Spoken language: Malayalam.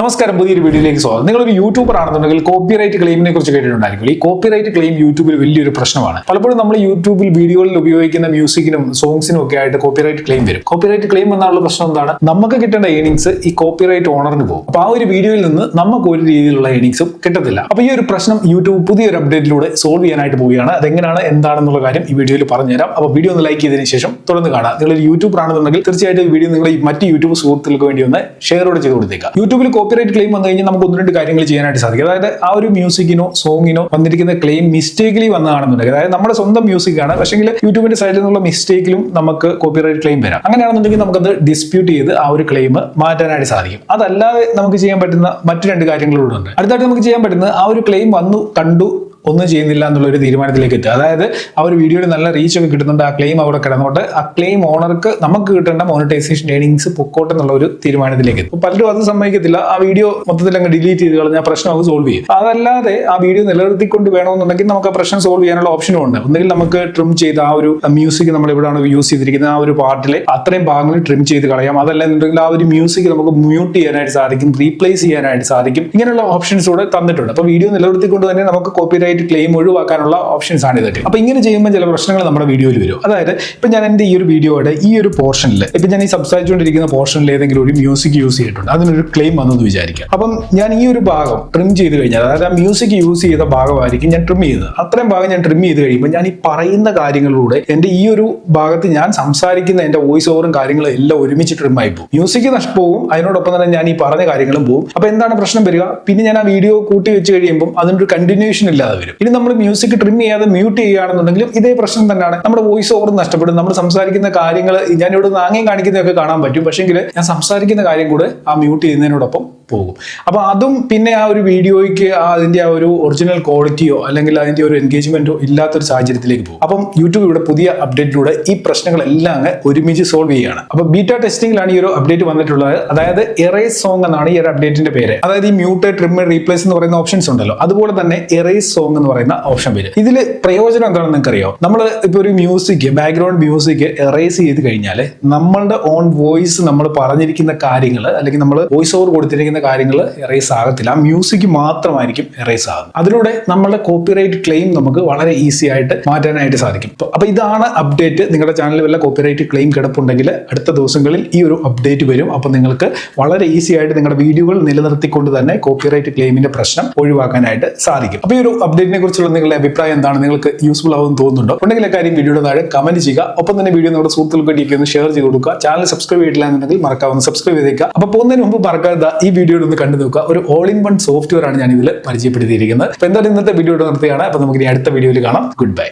നമസ്കാരം, പുതിയൊരു വീഡിയോയിലേക്ക് സ്വാഗതം. നിങ്ങളൊരു യൂട്യൂബർ ആണെന്നുണ്ടെങ്കിൽ കോപ്പിറൈറ്റ് ക്ലെയിമിനെ കുറിച്ച് കേട്ടിട്ടുണ്ടായിരിക്കും. ഈ കോപ്പിറൈറ്റ് ക്ലെയിം യൂട്യൂബിൽ വലിയൊരു പ്രശ്നമാണ്. പലപ്പോഴും നമ്മൾ യൂട്യൂബിൽ വീഡിയോകളിൽ ഉപയോഗിക്കുന്ന മ്യൂസിക്കിനും സോങ്സിനും ഒക്കെ ആയിട്ട് കോപ്പിറൈറ്റ് ക്ലെയിം വരും. കോപ്പിറൈറ്റ് ക്ലെയിം എന്നുള്ള പ്രശ്നം എന്താണ്? നമുക്ക് കിട്ടേണ്ട ഏണിങ്സ് ഈ കോപ്പിറൈറ്റ് ഓണറിന് പോകും. അപ്പൊ ആ ഒരു വീഡിയോയിൽ നിന്ന് നമുക്ക് ഒരു രീതിയിലുള്ള ഏണിങ്സും കിട്ടത്തില്ല. അപ്പൊ ഈ ഒരു പ്രശ്നം യൂട്യൂബ് പുതിയൊരു അപ്ഡേറ്റിലൂടെ സോൾവ് ചെയ്യാനായിട്ട് പോവുകയാണ്. അതെങ്ങനെയാണ്, എന്താണെന്നുള്ള കാര്യം ഈ വീഡിയോയിൽ പറഞ്ഞുതരാം. അപ്പൊ വീഡിയോ ഒന്ന് ലൈക്ക് ചെയ്തതിനു ശേഷം തുടർന്ന് കാണാം. നിങ്ങളൊരു യൂട്യൂബർ ആണെന്നുണ്ടെങ്കിൽ തീർച്ചയായിട്ടും ഈ വീഡിയോ നിങ്ങൾ മറ്റ് യൂട്യൂബ് സുഹൃത്തുക്കൾക്ക് വേണ്ടി ഒന്ന് ഷെയറോടെ ചെയ്ത് കൊടുത്തേക്കാം. യൂട്യൂബിൽ കോപ്പിറൈറ്റ് ക്ലെയിം വന്നു കഴിഞ്ഞാൽ നമുക്ക് ഒന്ന് രണ്ട് കാര്യങ്ങൾ ചെയ്യാനായിട്ട് സാധിക്കും. അതായത് ആ ഒരു മ്യൂസിക്കിനോ സോങ്ങിനോ വന്നിരിക്കുന്ന ക്ലെയിം മിസ്റ്റേക്കലി വന്നതാണെന്നുണ്ടെങ്കിൽ, അതായത് നമ്മുടെ സ്വന്തം മ്യൂസിക് ആണ്, പക്ഷേ യൂട്യൂബിന്റെ സൈഡിൽ നിന്നുള്ള മിസ്റ്റേക്കിലും നമുക്ക് കോപ്പിറൈറ്റ് ക്ലെയിം വരാം. അങ്ങനെയാണെന്നുണ്ടെങ്കിൽ നമുക്കത് ഡിസ്പ്യൂട്ട് ചെയ്ത് ആ ഒരു ക്ലെയിം മാറ്റാനായിട്ട് സാധിക്കും. അതല്ലാതെ നമുക്ക് ചെയ്യാൻ പറ്റുന്ന മറ്റു രണ്ട് കാര്യങ്ങളൂടെ ഉണ്ട്. അടുത്തായിട്ട് നമുക്ക് ചെയ്യാൻ പറ്റുന്നത് ആ ഒരു ക്ലെയിം വന്നു കണ്ടു ഒന്നും ചെയ്യുന്നില്ല എന്നുള്ള ഒരു തീരുമാനത്തിലേക്ക് എത്തുക. അതായത് ആ ഒരു വീഡിയോയിൽ നല്ല റീച്ച് ഒക്കെ കിട്ടുന്നുണ്ട്, ആ ക്ലെയിം അവിടെ കിടന്നുകൊണ്ട് ആ ക്ലെയിം ഓണർക്ക് നമുക്ക് കിട്ടേണ്ട മോണിറ്റൈസേഷൻ ഏണിങ്സ് പൊക്കോട്ടെ എന്നുള്ള ഒരു തീരുമാനത്തിലേക്ക് എത്തും. പലരും അത് സമ്മതിക്കത്തില്ല. ആ വീഡിയോ മൊത്തത്തിൽ അങ്ങ് ഡിലീറ്റ് ചെയ്ത് കളഞ്ഞാൽ പ്രശ്നം അത് സോൾവ് ചെയ്യും. അതല്ലാതെ ആ വീഡിയോ നിലനിർത്തിക്കൊണ്ട് വേണമെന്നുണ്ടെങ്കിൽ നമുക്ക് ആ പ്രശ്നം സോൾവ് ചെയ്യാനുള്ള ഓപ്ഷനും ഉണ്ട്. ഒന്നുകിൽ നമുക്ക് ട്രിം ചെയ്ത് ആ ഒരു മ്യൂസിക് നമ്മൾ എവിടെയാണ് യൂസ് ചെയ്തിരിക്കുന്നത് ആ ഒരു പാർട്ടിലെ അത്രയും ഭാഗങ്ങൾ ട്രിം ചെയ്ത് കളയാം. അതല്ലെന്നുണ്ടെങ്കിൽ ആ ഒരു മ്യൂസിക് നമുക്ക് മ്യൂട്ട് ചെയ്യാനായിട്ട് സാധിക്കും, റീപ്ലേസ് ചെയ്യാനായിട്ട് സാധിക്കും. ഇങ്ങനെയുള്ള ഓപ്ഷൻസ് കൂടെ തന്നിട്ടുണ്ട്. അപ്പൊ വീഡിയോ നിലനിർത്തിക്കൊണ്ട് തന്നെ നമുക്ക് കോപ്പിറൈറ്റ് ക്ലെയിം ഒഴിവാക്കാനുള്ള ഓപ്ഷൻസ് ആണ് ഇതൊക്കെ. അപ്പൊ ഇങ്ങനെ ചെയ്യുമ്പോൾ ചില പ്രശ്നങ്ങൾ നമ്മുടെ വീഡിയോയിൽ വരും. അതായത് ഇപ്പൊ ഞാൻ എന്റെ ഈ ഒരു വീഡിയോയുടെ ഈ ഒരു പോർഷനിൽ, ഇപ്പൊ ഞാൻ ഈ സംസാരിച്ചുകൊണ്ടിരിക്കുന്ന പോർഷനിൽ ഏതെങ്കിലും ഒരു മ്യൂസിക് യൂസ് ചെയ്തിട്ടുണ്ട്, അതിനൊരു ക്ലെയിം വന്നെന്ന് വിചാരിക്കാം. അപ്പം ഞാൻ ഈ ഒരു ഭാഗം ട്രിം ചെയ്ത് കഴിഞ്ഞാൽ, അതായത് ആ മ്യൂസിക് യൂസ് ചെയ്ത ഭാഗമായിരിക്കും ഞാൻ ട്രിം ചെയ്തത്. അത്രയും ഭാഗം ഞാൻ ട്രിം ചെയ്ത് കഴിയുമ്പോൾ ഞാൻ ഈ പറയുന്ന കാര്യങ്ങളിലൂടെ എന്റെ ഈ ഒരു ഭാഗത്ത് ഞാൻ സംസാരിക്കുന്ന എന്റെ വോയിസ് ഓവറും കാര്യങ്ങളും എല്ലാം ഒരുമിച്ച് ട്രിം ആയി പോകും. മ്യൂസിക് നഷ്ടവും, അതിനോടൊപ്പം തന്നെ ഞാൻ ഈ പറഞ്ഞ കാര്യങ്ങളും പോകും. അപ്പൊ എന്താണ് പ്രശ്നം വരിക? പിന്നെ ഞാൻ ആ വീഡിയോ കൂട്ടി വെച്ച് കഴിയുമ്പോൾ അതിനൊരു കണ്ടിന്യൂഷൻ ഇല്ലാതെ വരും. ഇനി നമ്മൾ മ്യൂസിക് ട്രിം ചെയ്യാതെ മ്യൂട്ട് ചെയ്യുകയാണെന്നുണ്ടെങ്കിലും ഇതേ പ്രശ്നം തന്നെയാണ്. നമ്മുടെ വോയിസ് ഓവർ നഷ്ടപ്പെടും. നമ്മൾ സംസാരിക്കുന്ന കാര്യങ്ങൾ ഞാനിവിടെ നാങ്ങയും കാണിക്കുന്നതൊക്കെ കാണാൻ പറ്റും, പക്ഷെങ്കിൽ ഞാൻ സംസാരിക്കുന്ന കാര്യം കൂടെ ആ മ്യൂട്ട് ചെയ്യുന്നതിനോടൊപ്പം പോകും. അപ്പൊ അതും പിന്നെ ആ ഒരു വീഡിയോയ്ക്ക് അതിന്റെ ആ ഒരു ഒറിജിനൽ ക്വാളിറ്റിയോ അല്ലെങ്കിൽ അതിന്റെ ഒരു എൻഗേജ്മെന്റോ ഇല്ലാത്തൊരു സാഹചര്യത്തിലേക്ക് പോകും. അപ്പം യൂട്യൂബ് ഇവിടെ പുതിയ അപ്ഡേറ്റിലൂടെ ഈ പ്രശ്നങ്ങളെല്ലാം അങ്ങ് ഒരുമിച്ച് സോൾവ് ചെയ്യുകയാണ്. അപ്പൊ ബീറ്റ ടെസ്റ്റിംഗിലാണ് ഈ ഒരു അപ്ഡേറ്റ് വന്നിട്ടുള്ളത്. അതായത് എറേസ് സോങ് എന്നാണ് ഈ ഒരു അപ്ഡേറ്റിന്റെ പേര്. അതായത് ഈ മ്യൂട്ട്, ട്രിം, റീപ്ലേസ് എന്ന് പറയുന്ന ഓപ്ഷൻസ് ഉണ്ടല്ലോ, അതുപോലെ തന്നെ എറേസ് സോങ് എന്ന് പറയുന്ന ഓപ്ഷൻ വരും. ഇതിൽ പ്രയോജനം എന്താണെന്ന് നിങ്ങൾക്ക് അറിയോ? നമ്മൾ ഇപ്പൊ ഒരു മ്യൂസിക്, ബാക്ക്ഗ്രൗണ്ട് മ്യൂസിക് എറേസ് ചെയ്ത് കഴിഞ്ഞാൽ നമ്മളുടെ ഓൺ വോയിസ്, നമ്മൾ പറഞ്ഞിരിക്കുന്ന കാര്യങ്ങൾ അല്ലെങ്കിൽ നമ്മൾ വോയിസ് ഓവർ കൊടുത്തിരിക്കുന്ന കാര്യങ്ങൾ എറേസ് ആകത്തില്ല. ആ മ്യൂസിക് മാത്രമായിരിക്കും എറേസ് ആകുന്നത്. അതിലൂടെ നമ്മളുടെ കോപ്പിറൈറ്റ് ക്ലെയിം നമുക്ക് വളരെ ഈസി ആയിട്ട് മാറ്റാനായിട്ട് സാധിക്കും. അപ്പൊ ഇതാണ് അപ്ഡേറ്റ്. നിങ്ങളുടെ ചാനലിൽ വല്ല കോപ്പിറൈറ്റ് ക്ലെയിം കിടപ്പുണ്ടെങ്കിൽ അടുത്ത ദിവസങ്ങളിൽ ഈ ഒരു അപ്ഡേറ്റ് വരും. അപ്പൊ നിങ്ങൾക്ക് വളരെ ഈസി ആയിട്ട് നിങ്ങളുടെ വീഡിയോകൾ നിലനിർത്തിക്കൊണ്ട് തന്നെ കോപ്പിറൈറ്റ് ക്ലെയിമിന്റെ പ്രശ്നം ഒഴിവാക്കാനായിട്ട് സാധിക്കും. അപ്പൊ ഈ ഒരു അപ്ഡേറ്റിനെ കുറിച്ചുള്ള നിങ്ങളുടെ അഭിപ്രായം എന്താണ്? നിങ്ങൾക്ക് യൂസ്ഫുൾ ആവുമെന്ന് തോന്നുന്നുണ്ടോ? ഉണ്ടെങ്കിൽ കാര്യം വീഡിയോയുടെ താഴെ കമന്റ് ചെയ്യുക. ഒപ്പം തന്നെ വീഡിയോ നമ്മുടെ സുഹൃത്തുക്കൾക്ക് വേണ്ടിയൊക്കെ ഒന്ന് ഷെയർ ചെയ്ത് കൊടുക്കുക. ചാനൽ സബ്സ്ക്രൈബ് ചെയ്തിട്ടില്ല എന്നുണ്ടെങ്കിൽ മറക്കാവുന്ന സബ്സ്ക്രൈബ് ചെയ്തേക്കുക. അപ്പൊ പോകുന്നതിന് മുമ്പ് മറക്കാതെ ഈ വീഡിയോ ഒന്ന് കണ്ടു നോക്കുക. ഒരു ഓൾ ഇൻ വൺ സോഫ്റ്റ്വെയർ ആണ് ഞാൻ ഇതിൽ പരിചയപ്പെടുത്തിയിരിക്കുന്നത്. അപ്പൊ എന്തായാലും ഇന്നത്തെ വീഡിയോ നിർത്തുകയാണ്. അപ്പൊ നമുക്ക് ഇനി അടുത്ത വീഡിയോയിൽ കാണാം. Good bye.